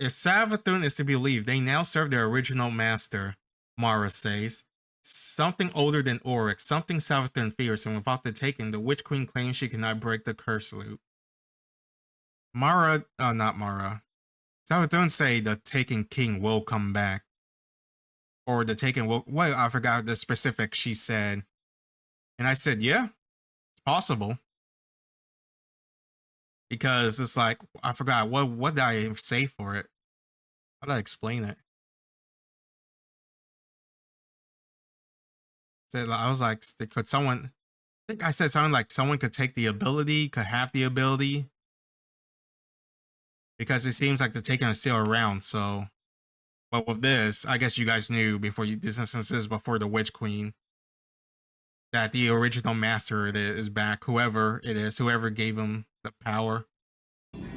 If Savathun is to be believed, they now serve their original master, Mara says. Something older than Oryx, something Savathun fears, and without the taking, the Witch Queen claims she cannot break the curse loop. Not Mara. Savathun say the Taken King will come back. Or the Taken will, well, I forgot the specifics she said. And I said, yeah, it's possible. Because it's like, I forgot, what did I say for it? How did I explain it? So I was like, could someone, I think I said something like someone could take the ability, could have the ability. Because it seems like the Taken is still around, so. But with this, I guess you guys knew before this instance is before the Witch Queen, that the original master is back, whoever it is, whoever gave him the power.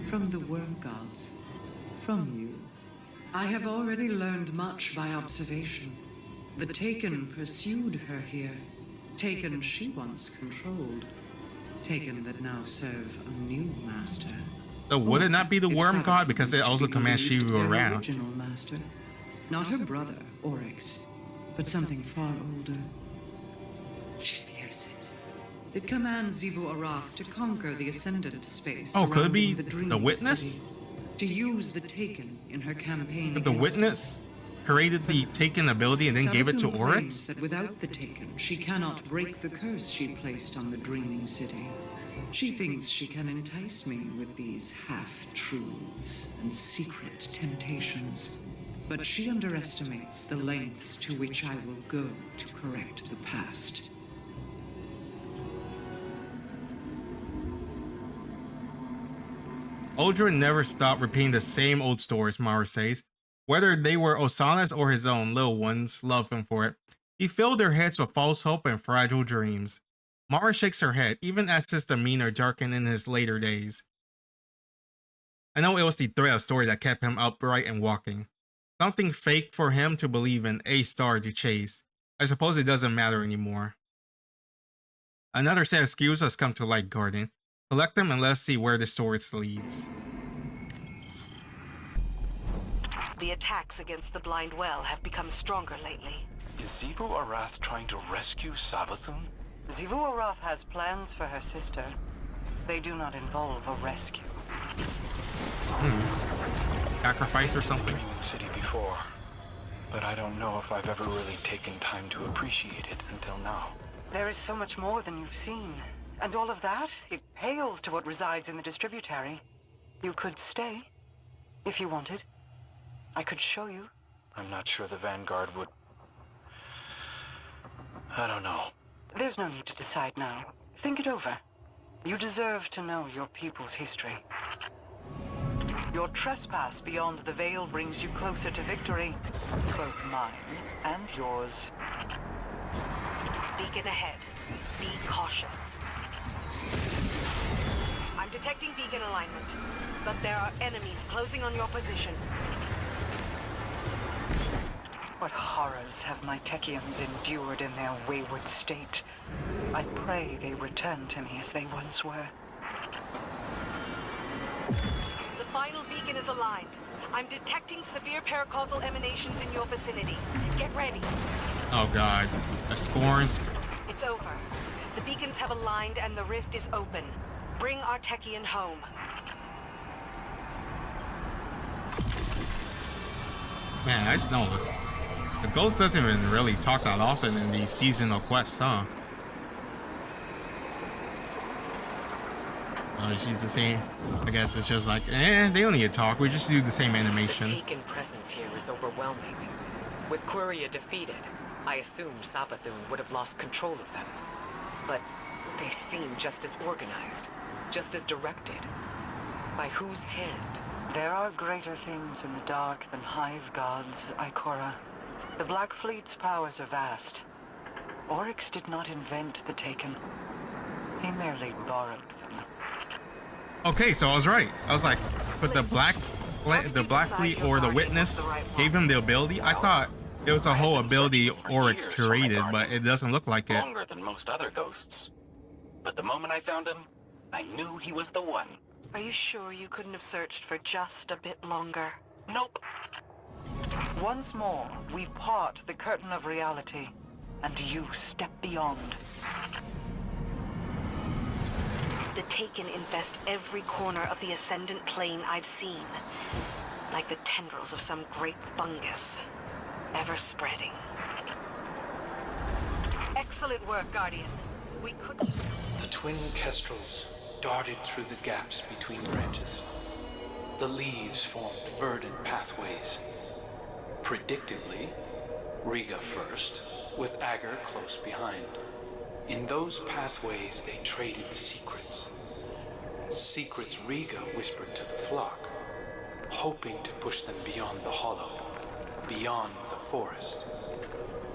From the worm gods, from you, I have already learned much by observation. The Taken pursued her here, Taken she once controlled, Taken that now serve a new master. So would it not be the worm god, because it also commands Shivu around? Original master, not her brother Oryx, but something far older. She fears it. It commands Xivu Arath to conquer the Ascendant space. Oh, could it be the the Witness? City, to use the Taken in her campaign. But the Witness created the Taken ability and then gave it to Oryx? That without the Taken, she cannot break the curse she placed on the Dreaming City. She thinks she can entice me with these half-truths and secret temptations. But she underestimates the lengths to which I will go to correct the past. Uldren never stopped repeating the same old stories, Mara says. Whether they were Osana's or his own, little ones love him for it. He filled their heads with false hope and fragile dreams. Mara shakes her head, even as his demeanor darkened in his later days. I know it was the thread of story that kept him upright and walking. Something fake for him to believe in, a star to chase. I suppose it doesn't matter anymore. Another set of skews has come to light, Garden. Collect them and let's see where the story leads. The attacks against the Blind Well have become stronger lately. Is Xivu Arath trying to rescue Savathun? Xivu Arath has plans for her sister. They do not involve a rescue. Sacrifice or something? I've been in the city before, but I don't know if I've ever really taken time to appreciate it until now. There is so much more than you've seen. And all of that, it pales to what resides in the distributary. You could stay, if you wanted. I could show you. I'm not sure the Vanguard would... I don't know. There's no need to decide now. Think it over. You deserve to know your people's history. Your trespass beyond the veil brings you closer to victory. Both mine and yours. Beacon ahead. Be cautious. I'm detecting beacon alignment, but there are enemies closing on your position. What horrors have my Techians endured in their wayward state? I pray they return to me as they once were. The final beacon is aligned. I'm detecting severe paracausal emanations in your vicinity. Get ready. Oh god. The Scorns. It's over. The beacons have aligned and the rift is open. Bring our Techian home. Man, I just noticed. The ghost doesn't even really talk that often in these seasonal quests, huh? She's the same. I guess it's just like, they don't need to talk. We just do the same animation. The Taken presence here is overwhelming. With Quria defeated, I assumed Savathun would have lost control of them. But they seem just as organized, just as directed. By whose hand? There are greater things in the dark than hive gods, Ikora. The Black Fleet's powers are vast. Oryx did not invent the Taken. He merely borrowed them. Okay, so I was right. I was like, but the Black Fleet or the Witness gave him the ability. I thought it was a whole ability Oryx created, but it doesn't look like it. Longer than most other ghosts. But the moment I found him, I knew he was the one. Are you sure you couldn't have searched for just a bit longer? Nope. Once more, we part the curtain of reality, and you step beyond. The Taken infest every corner of the Ascendant Plane I've seen. Like the tendrils of some great fungus. Ever spreading. Excellent work, Guardian. We could... The twin kestrels darted through the gaps between branches. The leaves formed verdant pathways. Predictably, Riga first, with Agar close behind. In those pathways, they traded secrets. Secrets Riga whispered to the flock, hoping to push them beyond the hollow, beyond the forest.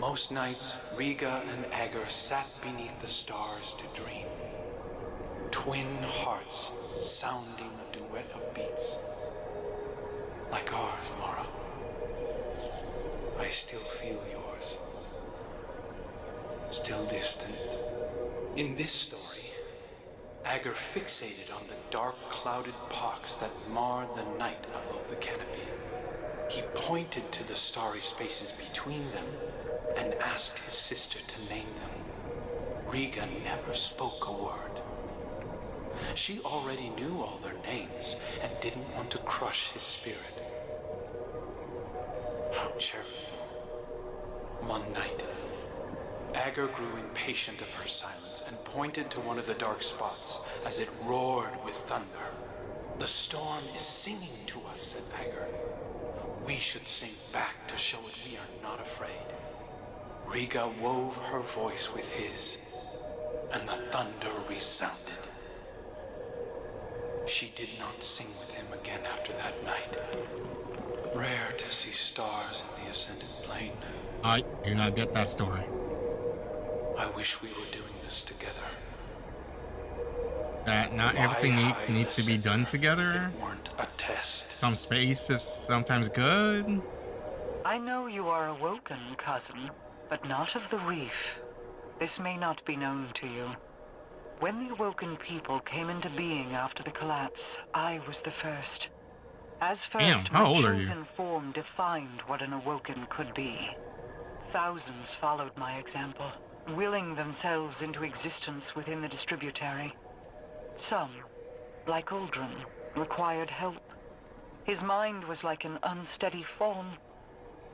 Most nights, Riga and Agar sat beneath the stars to dream. Twin hearts sounding a duet of beats. Like ours, Mara. I still feel yours. Still distant. In this story, Agar fixated on the dark clouded pox that marred the night above the canopy. He pointed to the starry spaces between them and asked his sister to name them. Riga never spoke a word. She already knew all their names and didn't want to crush his spirit. How charitable. One night, Agar grew impatient of her silence and pointed to one of the dark spots as it roared with thunder. The storm is singing to us, said Agar. We should sing back to show it we are not afraid. Riga wove her voice with his, and the thunder resounded. She did not sing with him again after that night. Rare to see stars in the Ascended Plane. I do not get that story. I wish we were doing this together. That not everything needs to be done together. It weren't a test. Some space is sometimes good. I know you are awoken, cousin, but not of the reef. This may not be known to you. When the awoken people came into being after the collapse, I was the first. As first, how my old are you? chosen form defined what an awoken could be. Thousands followed my example, willing themselves into existence within the distributary. Some, like Uldren, required help. His mind was like an unsteady fawn.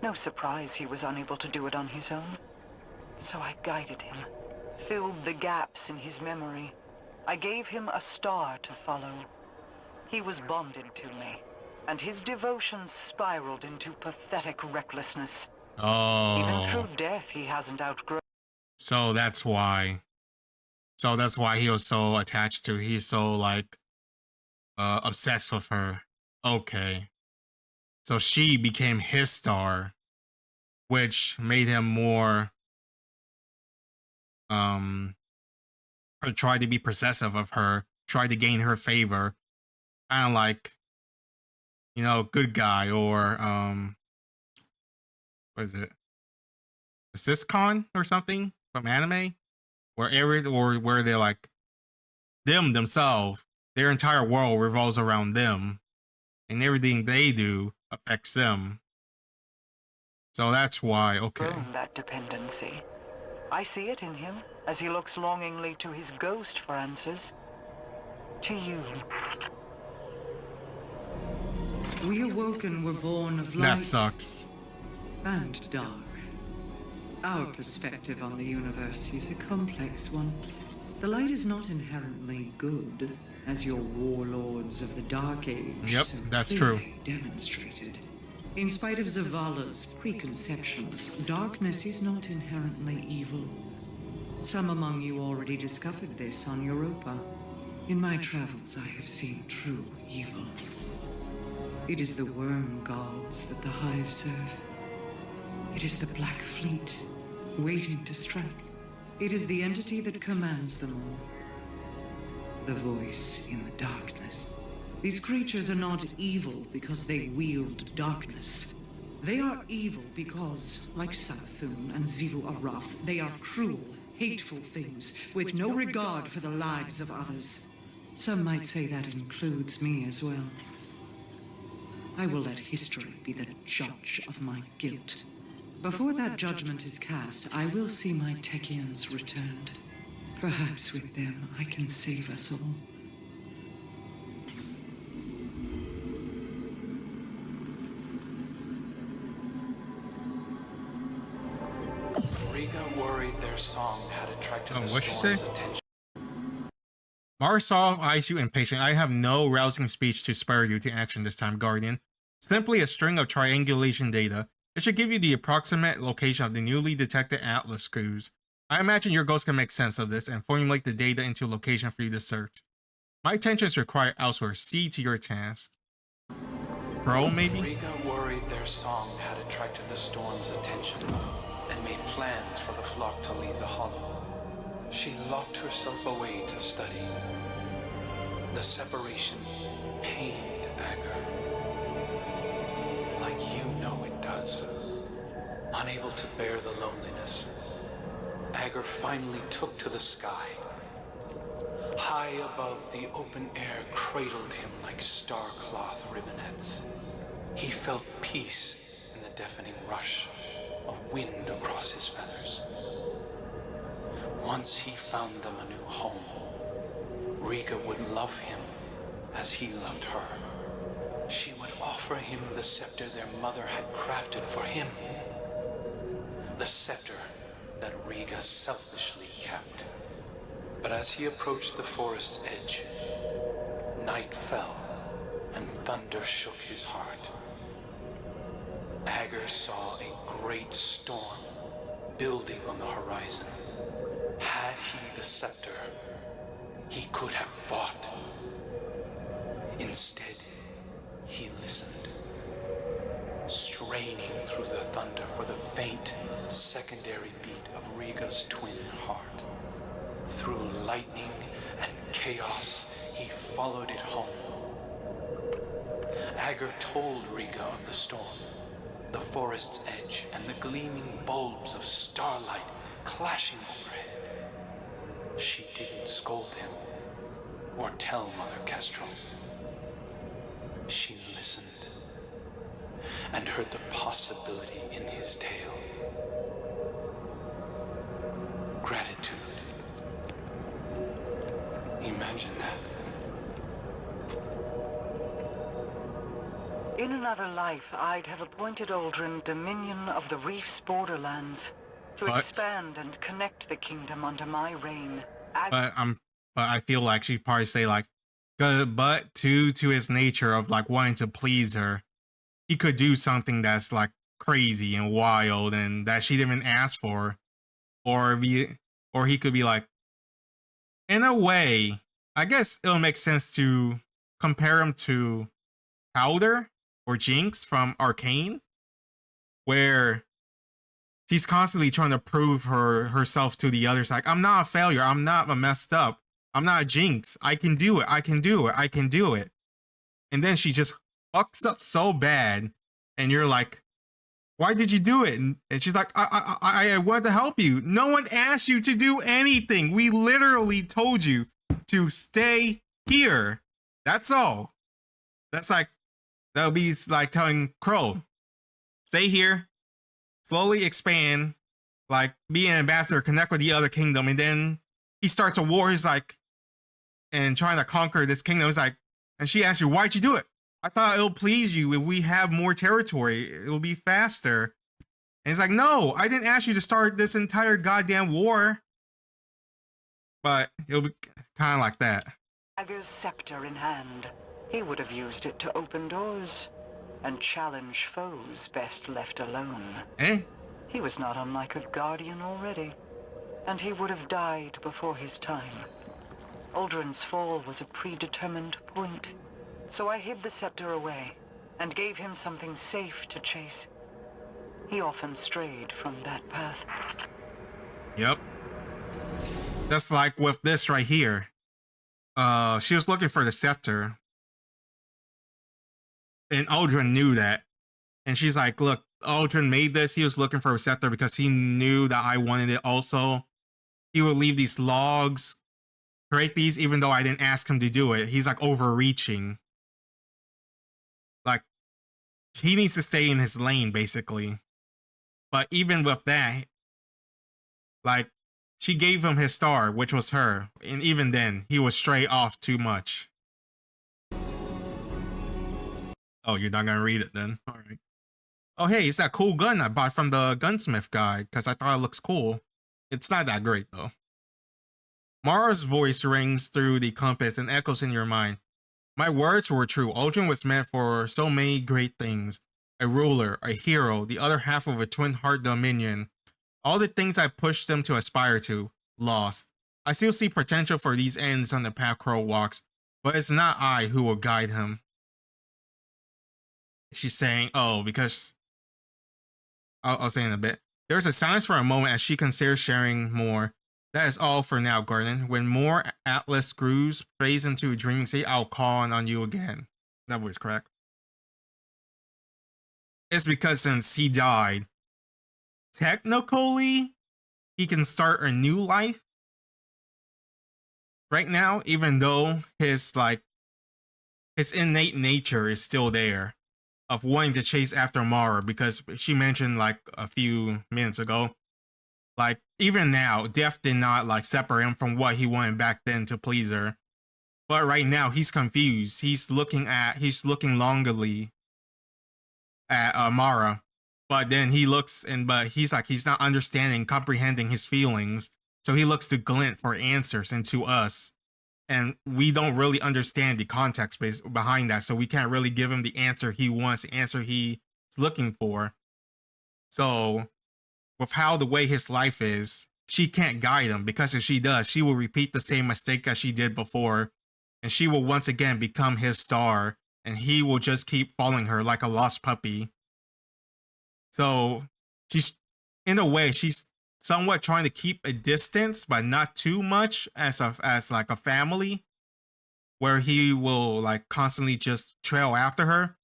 No surprise he was unable to do it on his own. So I guided him, filled the gaps in his memory. I gave him a star to follow. He was bonded to me, and his devotion spiraled into pathetic recklessness. Even through death, he hasn't outgrown. So that's why. So that's why he was so attached to. He's so like obsessed with her. Okay. So she became his star, which made him more or try to be possessive of her, try to gain her favor. Kind of like, you know, good guy or what is it? A sitcom or something from anime? Where they're like themselves, their entire world revolves around them, and everything they do affects them. So that's why, okay. That dependency. I see it in him as he looks longingly to his ghost for answers. To you. We awoken were born of light. That sucks. And dark. Our perspective on the universe is a complex one. The light is not inherently good, as your warlords of the Dark Age Yep, so that's true. clearly demonstrated. In spite of Zavala's preconceptions, darkness is not inherently evil. Some among you already discovered this on Europa. In my travels, I have seen true evil. It is the worm gods that the Hive serve. It is the Black Fleet, waiting to strike. It is the entity that commands them all. The voice in the darkness. These creatures are not evil because they wield darkness. They are evil because, like Savathun and Zivu Araf, they are cruel, hateful things with no regard for the lives of others. Some might say that includes me as well. I will let history be the judge of my guilt. Before that judgment is cast, I will see my Techians returned. Perhaps with them I can save us all. Riga worried their song had attracted the what'd she storm's say? attention. Marsov eyes you impatient. I have no rousing speech to spur you to action this time, Guardian. Simply a string of triangulation data. It should give you the approximate location of the newly detected Atlas screws. I imagine your ghost can make sense of this and formulate the data into a location for you to search. My attention is required elsewhere. See to your task. Crow, maybe? Riga worried their song had attracted the storm's attention and made plans for the flock to leave the hollow. She locked herself away to study. The separation pained Agar, like you know it does. Unable to bear the loneliness, Agar finally took to the sky. High above, the open air cradled him like star-cloth ribbonets. He felt peace in the deafening rush of wind across his feathers. Once he found them a new home, Riga would love him as he loved her. She would offer him the scepter their mother had crafted for him. The scepter that Riga selfishly kept. But as he approached the forest's edge, night fell and thunder shook his heart. Agar saw a great storm building on the horizon. Had he the scepter, he could have fought. Instead, he listened, straining through the thunder for the faint, secondary beat of Riga's twin heart. Through lightning and chaos, he followed it home. Agar told Riga of the storm, the forest's edge, and the gleaming bulbs of starlight clashing overhead. She didn't scold him or tell Mother Kestrel. She listened and heard the possibility in his tale. Gratitude. Imagine that. In another life, I'd have appointed Aldrin Dominion of the Reef's borderlands to But- expand and connect the kingdom under my reign. But I feel like she'd probably say like, but to his nature of like wanting to please her, he could do something that's like crazy and wild and that she didn't even ask for, or he could be like, in a way, I guess it'll make sense to compare him to Powder or Jinx from Arcane, where she's constantly trying to prove herself to the others. Like, I'm not a failure. I'm not a messed up. I'm not a Jinx. I can do it. I can do it. I can do it. And then she just fucks up so bad, and you're like, why did you do it? And she's like, I wanted to help you. No one asked you to do anything. We literally told you to stay here. That's all. That's like, that would be like telling Crow, stay here, slowly expand, like be an ambassador, connect with the other kingdom, and then he starts a war. He's like, and trying to conquer this kingdom. He's like, and she asks you, why'd you do it? I thought it'll please you if we have more territory. It'll be faster. And he's like, no, I didn't ask you to start this entire goddamn war. But it'll be kind of like that. Agar's scepter in hand. He would have used it to open doors and challenge foes best left alone. Eh? He was not unlike a guardian already, and he would have died before his time. Aldrin's fall was a predetermined point, so I hid the scepter away and gave him something safe to chase. He often strayed from that path. Yep. That's like with this right here. She was looking for the scepter. And Aldrin knew that. And she's like, look, Aldrin made this. He was looking for a scepter because he knew that I wanted it also. He would leave these logs, create these, even though I didn't ask him to do it. He's like overreaching. Like, he needs to stay in his lane, basically. But even with that, like, she gave him his star, which was her. And even then, he was straight off too much. Oh, you're not gonna read it then? Alright. Oh, hey, it's that cool gun I bought from the gunsmith guy, because I thought it looks cool. It's not that great, though. Mara's voice rings through the compass and echoes in your mind. My words were true. Aldrin was meant for so many great things. A ruler, a hero, the other half of a twin heart dominion. All the things I pushed them to aspire to, lost. I still see potential for these ends on the path Crow walks, but it's not I who will guide him. She's saying, oh, because... I'll say in a bit. There's a silence for a moment as she considers sharing more. That is all for now, Garden. When more Atlas screws phase into a dreaming state, I'll call on you again. That was correct. It's because since he died, technically, he can start a new life right now, even though his innate nature is still there of wanting to chase after Mara, because she mentioned like a few minutes ago, like even now, death did not like separate him from what he wanted back then to please her. But right now he's confused. He's looking longingly at Mara, but then he looks but he's not understanding, comprehending his feelings. So he looks to Glint for answers and to us. And we don't really understand the context behind that, so we can't really give him the answer he wants, the answer he's looking for. So, with how the way his life is, she can't guide him, because if she does, she will repeat the same mistake as she did before, and she will once again become his star, and he will just keep following her like a lost puppy. So, she's, in a way, she's somewhat trying to keep a distance, but not too much as like a family, where he will like constantly just trail after her,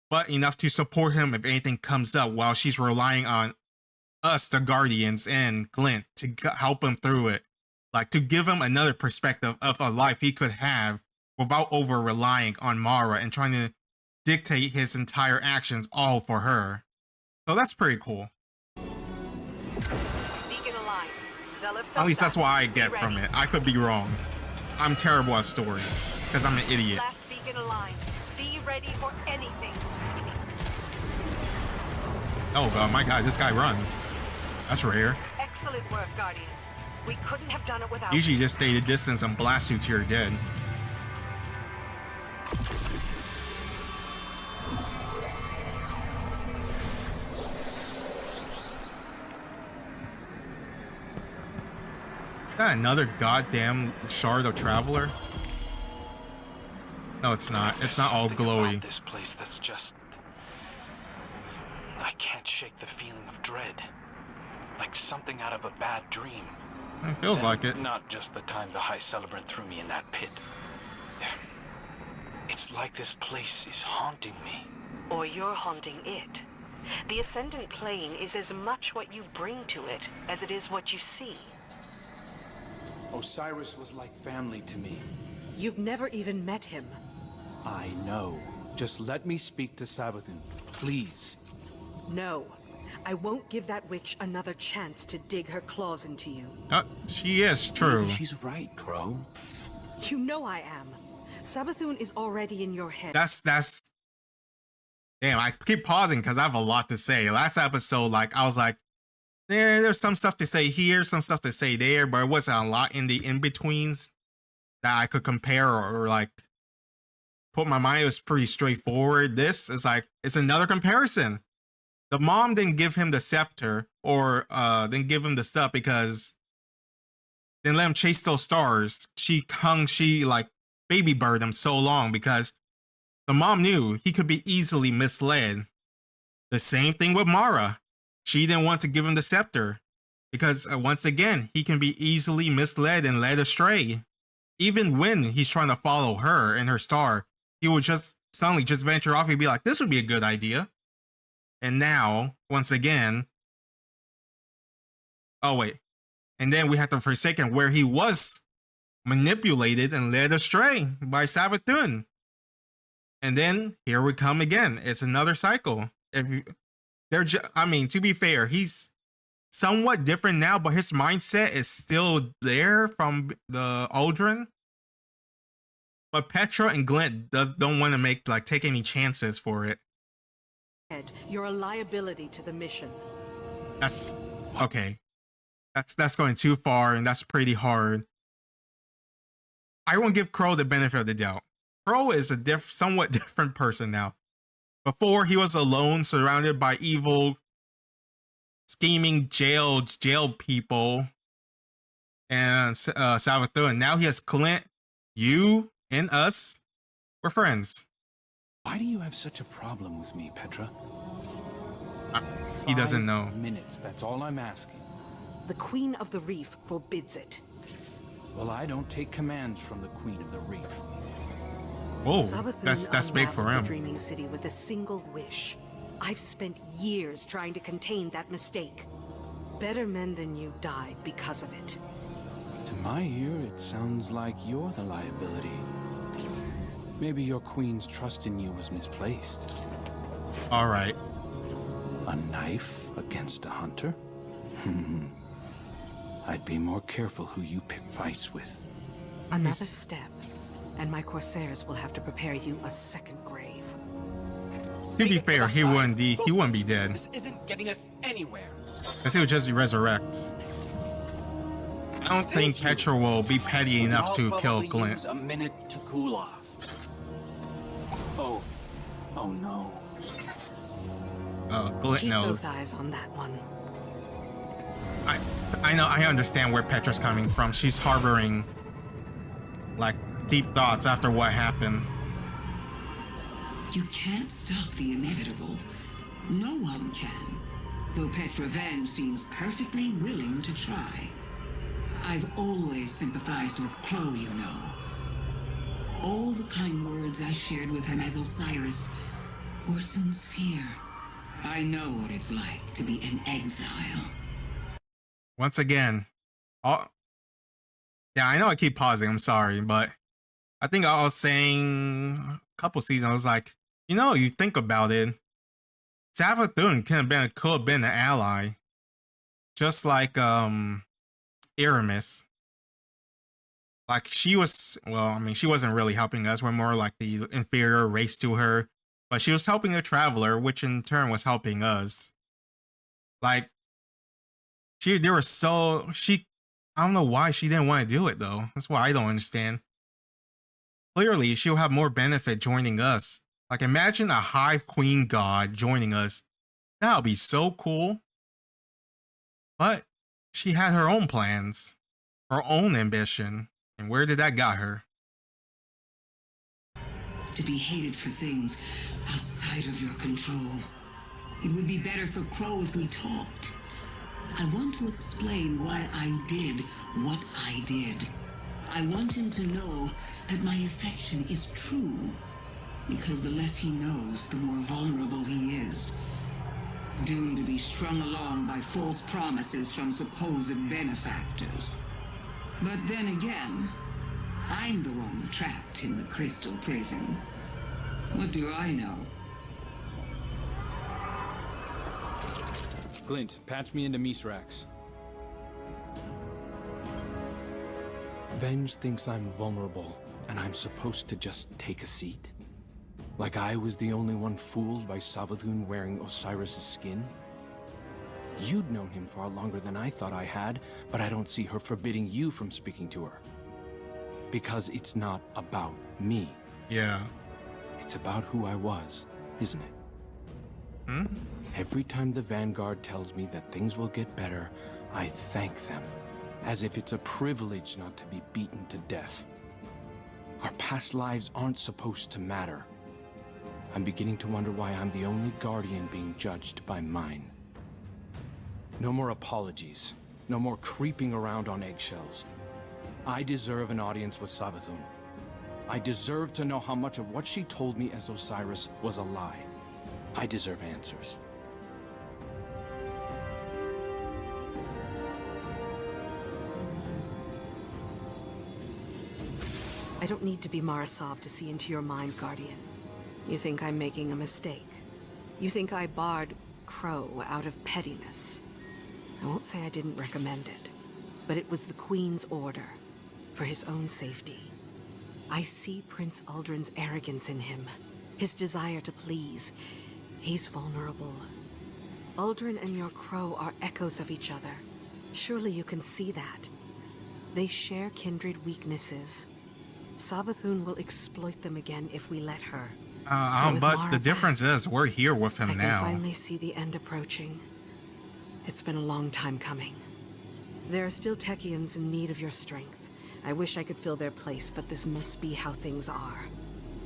but enough to support him if anything comes up, while she's relying on us, the Guardians, and Glint to help him through it, like to give him another perspective of a life he could have without over relying on Mara and trying to dictate his entire actions all for her. So that's pretty cool. At least that's what I get from it. I could be wrong. I'm terrible at story, because I'm an idiot. Last beacon aligned. Be ready for anything. Oh god, my god, this guy runs. That's rare. Excellent work, Guardian. We couldn't have done it without Usually just stay the distance and blast you till you're dead. Is that another goddamn shard of Traveler? No, it's not. It's not all glowy. This place that's just... I can't shake the feeling of dread. Like something out of a bad dream. It feels like it. Not just the time the High Celebrant threw me in that pit. It's like this place is haunting me. Or you're haunting it. The Ascendant Plane is as much what you bring to it as it is what you see. Osiris was like family to me. You've never even met him. I know. Just let me speak to Savathun, please. No. I won't give that witch another chance to dig her claws into you. She is true. Maybe she's right, Crow. You know I am. Savathun is already in your head. That's... Damn, I keep pausing because I have a lot to say. Last episode, like, I was like, there's some stuff to say here, some stuff to say there, but it wasn't a lot in the in-betweens that I could compare or like put my mind. It was pretty straightforward. This is like, it's another comparison. The mom didn't give him the scepter or didn't give him the stuff because then let him chase those stars. She like baby bird him so long because the mom knew he could be easily misled. The same thing with Mara. She didn't want to give him the scepter because once again, he can be easily misled and led astray. Even when he's trying to follow her and her star, he would just suddenly just venture off and be like, this would be a good idea. And now, once again, oh wait, and then we have to Forsaken where he was manipulated and led astray by Savathun. And then here we come again. It's another cycle. If you, I mean, to be fair, he's somewhat different now, but his mindset is still there from the Aldrin. But Petra and Glint don't want to take any chances for it. You're a liability to the mission. That's okay. That's going too far, and that's pretty hard. I won't give Crow the benefit of the doubt. Crow is a somewhat different person now. Before, he was alone, surrounded by evil, scheming jail people, and Salvatore. And now he has Clint, you, and us. We're friends. Why do you have such a problem with me, Petra? He doesn't know. 5 minutes, that's all I'm asking. The Queen of the Reef forbids it. Well, I don't take commands from the Queen of the Reef. Oh, Savathun that's big for him. The Dreaming City with a single wish. I've spent years trying to contain that mistake. Better men than you died because of it. To my ear, it sounds like you're the liability. Maybe your queen's trust in you was misplaced. All right. A knife against a hunter? I'd be more careful who you pick fights with. Another step, and my Corsairs will have to prepare you a second grave. To be fair, he wouldn't be dead. This isn't getting us anywhere. Because he would just resurrect. I don't think Petra will be petty enough to kill Glint. Use a minute to cool off. Oh no. Glint Keep knows. those eyes on that one. I understand where Petra's coming from. She's harboring like deep thoughts after what happened. You can't stop the inevitable. No one can. Though Petra Van seems perfectly willing to try. I've always sympathized with Crow, you know. All the kind words I shared with him as Osiris were sincere. I know what it's like to be an exile. Once again, yeah, I know I keep pausing. I'm sorry, but I think I was saying a couple seasons, I was like, you think about it, Savathun could have been an ally, just like Eramis. Like she was, she wasn't really helping us. We're more like the inferior race to her, but she was helping the traveler, which in turn was helping us. Like I don't know why she didn't want to do it though. That's why I don't understand. Clearly, she'll have more benefit joining us. Like imagine a Hive Queen god joining us. That would be so cool. But she had her own plans, her own ambition, and where did that got her? To be hated for things outside of your control. It would be better for Crow if we talked. I want to explain why I did what I did. I want him to know that my affection is true, because the less he knows, the more vulnerable he is. Doomed to be strung along by false promises from supposed benefactors. But then again, I'm the one trapped in the crystal prison. What do I know? Glint, patch me into Misrax. Venge thinks I'm vulnerable, and I'm supposed to just take a seat. Like I was the only one fooled by Savathun wearing Osiris' skin? You'd known him far longer than I thought I had, but I don't see her forbidding you from speaking to her. Because it's not about me. Yeah. It's about who I was, isn't it? Hmm? Every time the Vanguard tells me that things will get better, I thank them, as if it's a privilege not to be beaten to death. Our past lives aren't supposed to matter. I'm beginning to wonder why I'm the only Guardian being judged by mine. No more apologies. No more creeping around on eggshells. I deserve an audience with Savathun. I deserve to know how much of what she told me as Osiris was a lie. I deserve answers. I don't need to be Marasov to see into your mind, Guardian. You think I'm making a mistake? You think I barred Crow out of pettiness? I won't say I didn't recommend it, but it was the Queen's order, for his own safety. I see Prince Uldren's arrogance in him, his desire to please. He's vulnerable. Uldren and your Crow are echoes of each other. Surely you can see that. They share kindred weaknesses. Savathun will exploit them again if we let her. But the difference is we're here with him I now. can finally see the end approaching. It's been a long time coming. There are still Techians in need of your strength. I wish I could fill their place, but this must be how things are.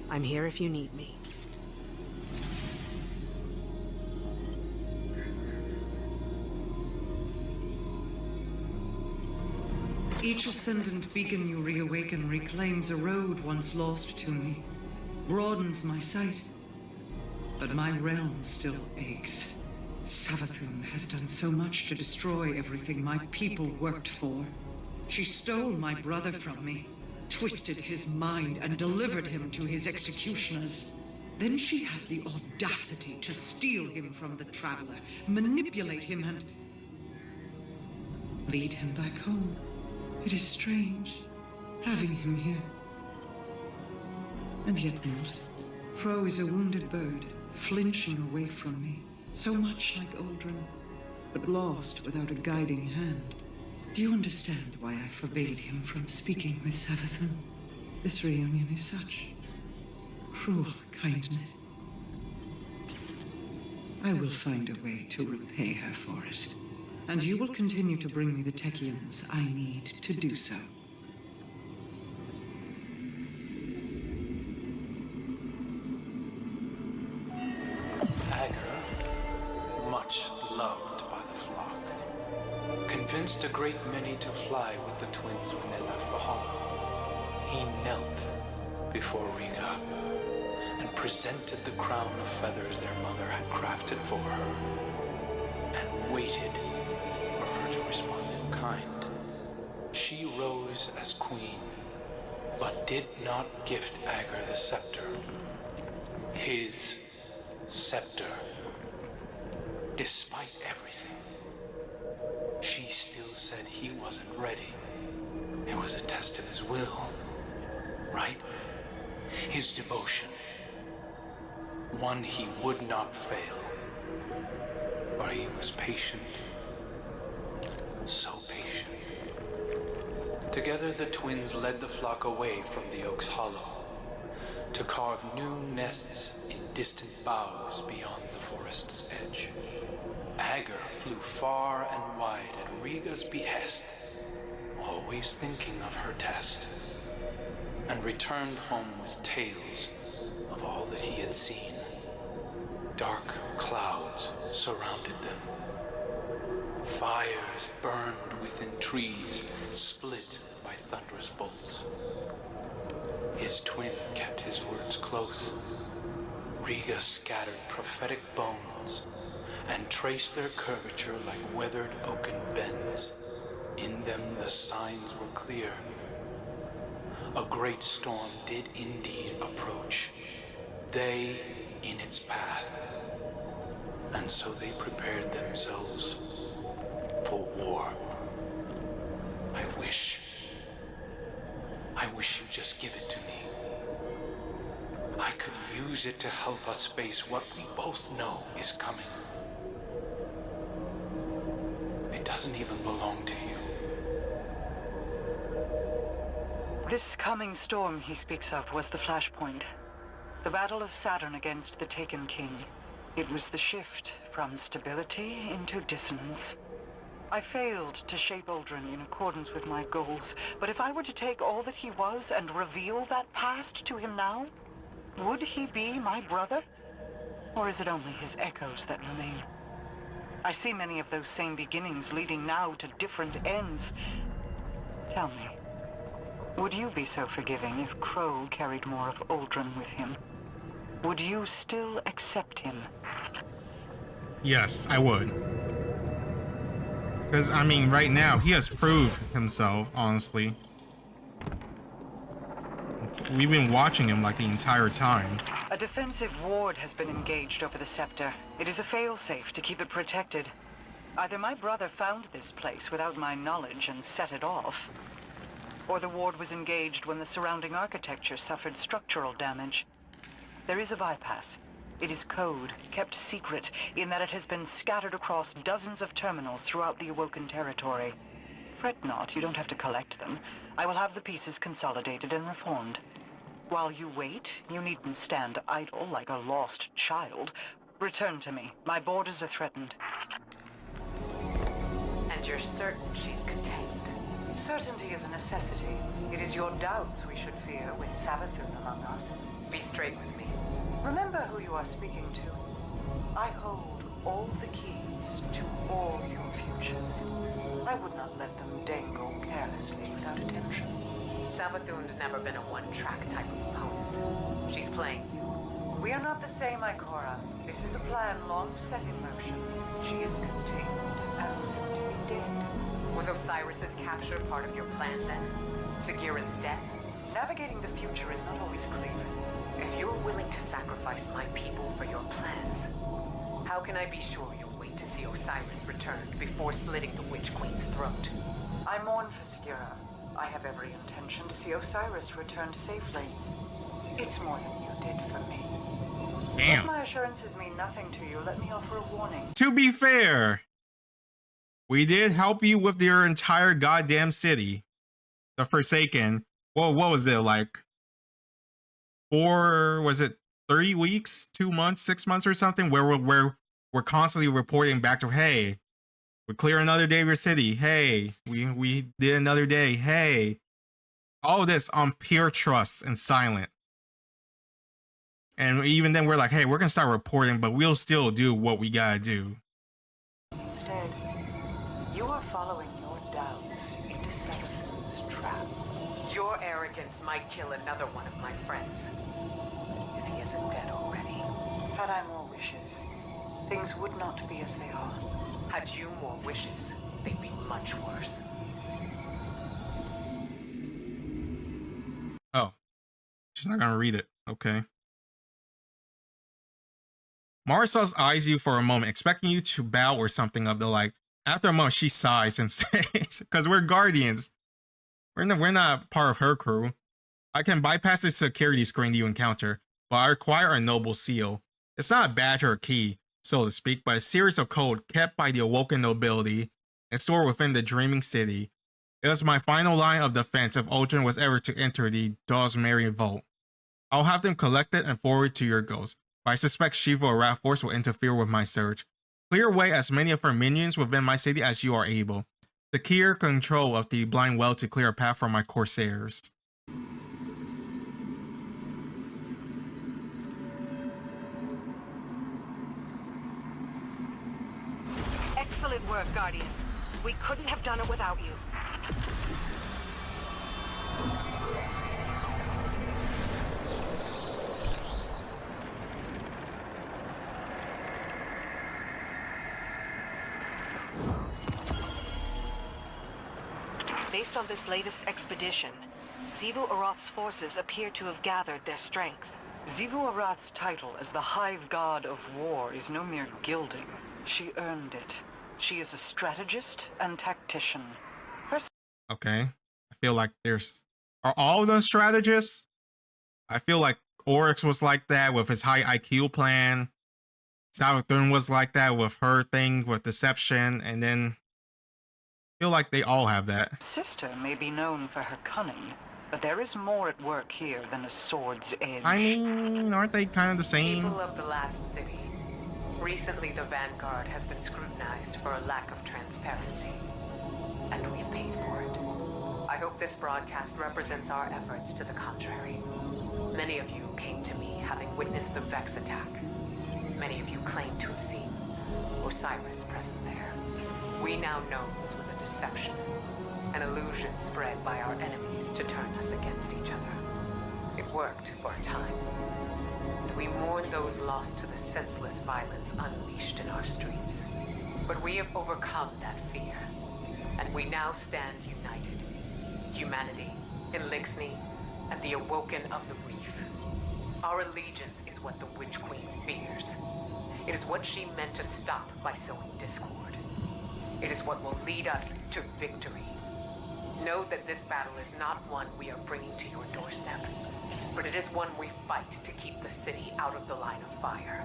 I'm here if you need me. Each ascendant beacon you reawaken reclaims a road once lost to me, broadens my sight. But my realm still aches. Savathun has done so much to destroy everything my people worked for. She stole my brother from me, twisted his mind, and delivered him to his executioners. Then she had the audacity to steal him from the Traveler, manipulate him, and lead him back home. It is strange, having him here. And yet not. Crow is a wounded bird, flinching away from me, so much like Uldren, but lost without a guiding hand. Do you understand why I forbade him from speaking with Savathun? This reunion is such cruel kindness. I will find a way to repay her for it. And you will continue to bring me the Techians I need to do so. Agar, much loved by the flock, convinced a great many to fly with the twins when they left the hollow. He knelt before Riga and presented the crown of feathers their mother had crafted for her, and waited for her to respond in kind. She rose as queen, but did not gift Agar the scepter. His scepter. Despite everything, she still said he wasn't ready. It was a test of his will, right? His devotion. One he would not fail. For he was patient. So patient. Together the twins led the flock away from the Oak's Hollow to carve new nests in distant boughs beyond the forest's edge. Agar flew far and wide at Riga's behest, always thinking of her test, and returned home with tales of all that he had seen. Dark clouds surrounded them. Fires burned within trees, split by thunderous bolts. His twin kept his words close. Riga scattered prophetic bones and traced their curvature like weathered oaken bends. In them the signs were clear. A great storm did indeed approach, they in its path. And so they prepared themselves for war. I wish you just give it to me. I could use it to help us face what we both know is coming. It doesn't even belong to you. This coming storm he speaks of was the flashpoint. The battle of Saturn against the Taken King. It was the shift from stability into dissonance. I failed to shape Uldren in accordance with my goals, but if I were to take all that he was and reveal that past to him now, would he be my brother? Or is it only his echoes that remain? I see many of those same beginnings leading now to different ends. Tell me, would you be so forgiving if Crow carried more of Uldren with him? Would you still accept him? Yes, I would. Because, I mean, right now, he has proved himself, honestly. we've been watching him like the entire time. A defensive ward has been engaged over the scepter. It is a failsafe to keep it protected. Either my brother found this place without my knowledge and set it off, or the ward was engaged when the surrounding architecture suffered structural damage. There is a bypass. It is code, kept secret, in that it has been scattered across dozens of terminals throughout the Awoken territory. Fret not, you don't have to collect them. I will have the pieces consolidated and reformed. While you wait, you needn't stand idle like a lost child. Return to me. My borders are threatened. And you're certain she's contained? Certainty is a necessity. It is your doubts we should fear, with Savathun among us. Be straight with me. Remember who you are speaking to. I hold all the keys to all your futures. I would not let them dangle carelessly without attention. Savathun's never been a one-track type of opponent. She's playing you. We are not the same, Ikora. This is a plan long set in motion. She is contained and soon to be dead. Was Osiris's capture part of your plan then? Sagira's death? Navigating the future is not always clear. If you're willing to sacrifice my people for your plans, how can I be sure you'll wait to see Osiris returned before slitting the Witch Queen's throat? I mourn for Sagira. I have every intention to see Osiris returned safely. It's more than you did for me. Damn. If my assurances mean nothing to you, let me offer a warning. To be fair, we did help you with your entire goddamn city. The Forsaken. Well, what was it, like 3 weeks, 2 months, 6 months or something, where we're constantly reporting back to, hey, we clear another day of your city. Hey, we did another day. Hey, all of this on pure trust and silent. And even then we're like, hey, we're gonna start reporting, but we'll still do what we gotta do. Instead, you are following your doubts into Savathun's trap. Your arrogance might kill another one of my friends. If he isn't dead already. Had I more wishes, things would not be as they are. Had you more wishes, they'd be much worse. Oh, she's not gonna read it. Okay. Marisol eyes you for a moment, expecting you to bow or something of the like. After a moment, she sighs and says, because we're guardians. We're not part of her crew. I can bypass the security screen you encounter, but I require a noble seal. It's not a badge or a key, so to speak, but a series of code kept by the awoken nobility and stored within the dreaming city. It was my final line of defense if Ultron was ever to enter the Dawsmary Vault. I'll have them collected and forwarded to your ghost, but I suspect Shiva or Wrath Force will interfere with my search. Clear away as many of her minions within my city as you are able. Secure control of the blind well to clear a path for my corsairs. Excellent work, Guardian. We couldn't have done it without you. Based on this latest expedition, Xivu Arath's forces appear to have gathered their strength. Xivu Arath's title as the Hive God of War is no mere gilding. She earned it. She is a strategist and tactician. Okay. I feel like are all of them strategists? I feel like Oryx was like that with his high IQ plan. Savathun was like that with her thing with deception, and then I feel like they all have that. Sister may be known for her cunning, but there is more at work here than a sword's edge. I mean, aren't they kind of the same? People of the last city. Recently, the Vanguard has been scrutinized for a lack of transparency, and we've paid for it. I hope this broadcast represents our efforts to the contrary. Many of you came to me having witnessed the Vex attack. Many of you claim to have seen Osiris present there. We now know this was a deception, an illusion spread by our enemies to turn us against each other. It worked for a time. We mourn those lost to the senseless violence unleashed in our streets. But we have overcome that fear, and we now stand united. Humanity, in Lixney, and the awoken of the reef. Our allegiance is what the Witch Queen fears. It is what she meant to stop by sowing discord. It is what will lead us to victory. Know that this battle is not one we are bringing to your doorstep, but it is one we fight to keep the city out of the line of fire.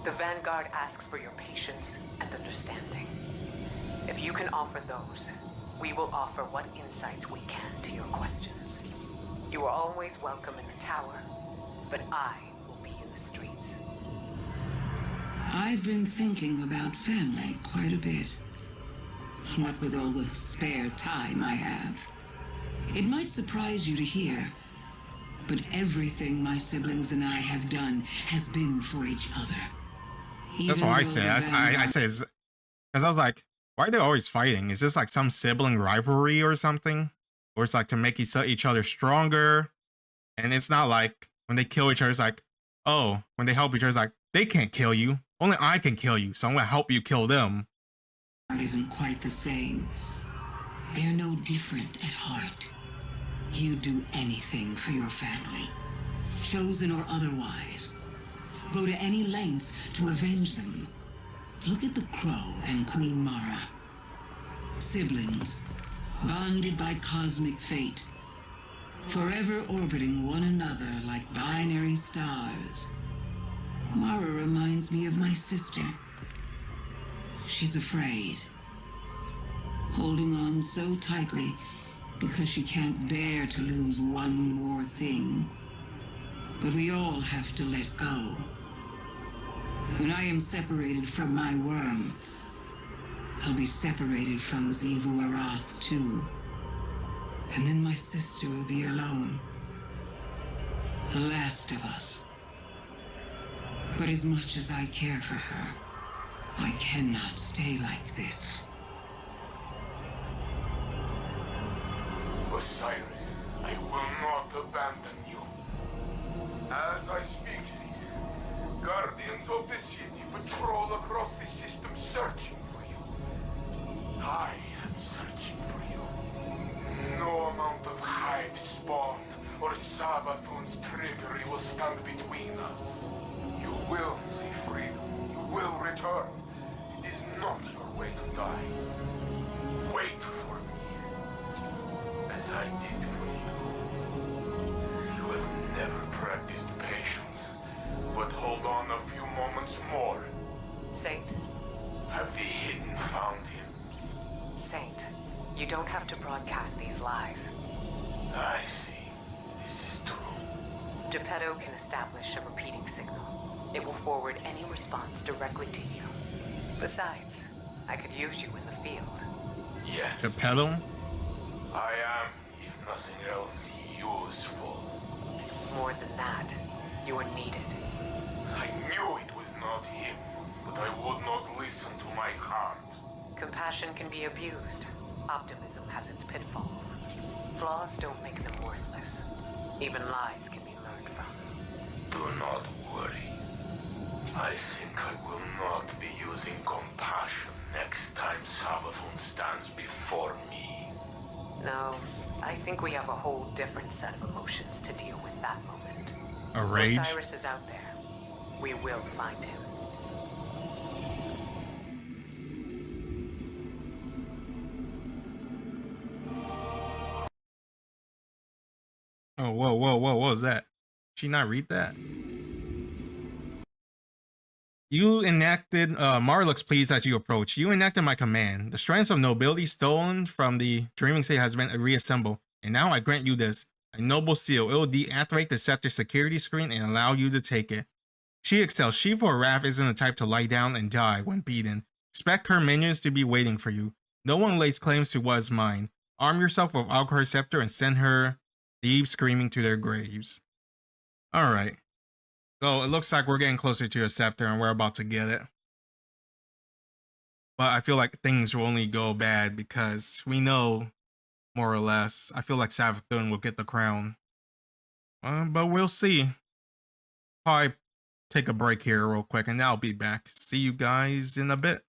The Vanguard asks for your patience and understanding. If you can offer those, we will offer what insights we can to your questions. You are always welcome in the tower, but I will be in the streets. I've been thinking about family quite a bit. What with all the spare time I have. It might surprise you to hear, but everything my siblings and I have done has been for each other. That's what I say. I say, because I was like, why are they always fighting? Is this like some sibling rivalry or something? Or it's like to make each other stronger? And it's not like when they kill each other, it's like, oh, when they help each other, it's like, they can't kill you. Only I can kill you, so I'm gonna help you kill them. It isn't quite the same. They're no different at heart. You'd do anything for your family, chosen or otherwise. Go to any lengths to avenge them. Look at the Crow and Queen Mara. Siblings, bonded by cosmic fate, forever orbiting one another like binary stars. Mara reminds me of my sister. She's afraid, holding on so tightly because she can't bear to lose one more thing. But we all have to let go. When I am separated from my worm, I'll be separated from Xivu Arath too. And then my sister will be alone. The last of us. But as much as I care for her, I cannot stay like this. Osiris, I will not abandon you. As I speak these, guardians of the city patrol across the system searching for you. I am searching for you. No amount of hive spawn or Sabathun's trickery will stand between us. You will see freedom. You will return. It is not your way to die. Wait for me, as I did for you. You have never practiced patience, but hold on a few moments more. Saint? Have the Hidden found him? Saint, you don't have to broadcast these live. I see. This is true. Geppetto can establish a repeating signal. It will forward any response directly to you. Besides, I could use you in the field. Yes. Geppetto? I am, if nothing else, useful. More than that, you are needed. I knew it was not him, but I would not listen to my heart. Compassion can be abused. Optimism has its pitfalls. Flaws don't make them worthless. Even lies can be learned from. Do not worry. I think I will not be using compassion next time Sabathun stands before me. No, I think we have a whole different set of emotions to deal with that moment. A rage? Osiris is out there. We will find him. Oh, whoa, what was that? She not read that? You enacted, Mara looks pleased as you approach. You enacted my command. The strands of nobility stolen from the dreaming state has been reassembled, and now I grant you this, a noble seal. It will deactivate the scepter security screen and allow you to take it. She excels. Shiva Wrath isn't the type to lie down and die when beaten. Expect her minions to be waiting for you. No one lays claims to what is mine. Arm yourself with Alcor's scepter and send her thieves screaming to their graves. Alright. So it looks like we're getting closer to a scepter and we're about to get it. But I feel like things will only go bad because we know, more or less, I feel like Savathun will get the crown. But we'll see. Probably take a break here real quick and I'll be back. See you guys in a bit.